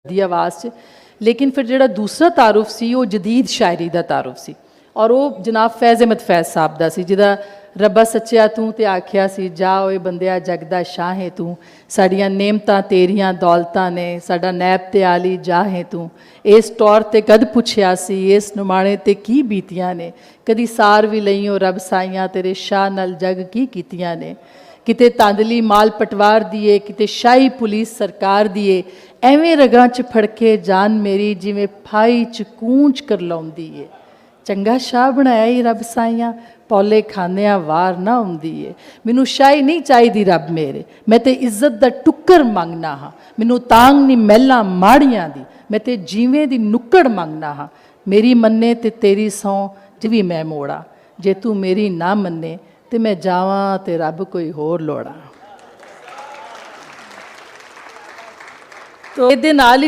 दी आवाज़ च। लेकिन फिर जो दूसरा तारुफ सी वो जदीद शायरी का तारुफ सी और वो जनाब फैज़ अहमद फैज़ साहब का सी, जिदा रब्बा सच्चिया तू ते आख्या सी जा ओए बंदिया जग दा शाह है तू, साड़ियां नेमतां तेरियां दौलतां ने, साडा नैब ते आली जा है तू, इस तौर ते कद पुछया सी इस नुमाणे ते की बीतियां ने, कदी सार भी लईओ रब साइयां तेरे शाह नल जग की कीतियां ने, किते तांदली माल पटवार दिए किते शाही पुलिस सरकार दिए, एवें रगां च फड़के जान मेरी जिवें फाई च कूंच कर लाउंदी है, चंगा शाह बनाया ही रब साइयां पौले खांदियां वार ना आउंदी है, मैनू शाही नहीं चाहिदी रब मेरे, मैं ते इज्जत दा टुक्कर मंगना हाँ, मैनू तांग नहीं महलां माड़ियां दी, मैं ते जीवें दी नुक्कड़ मंगना हाँ, मेरी मन्ने ते तेरी सौं च भी मैं मोड़ा, जे तू मेरी ना मन्ने ते मैं जावां ते रब कोई होर लोड़ा। तो इहदे नाल ही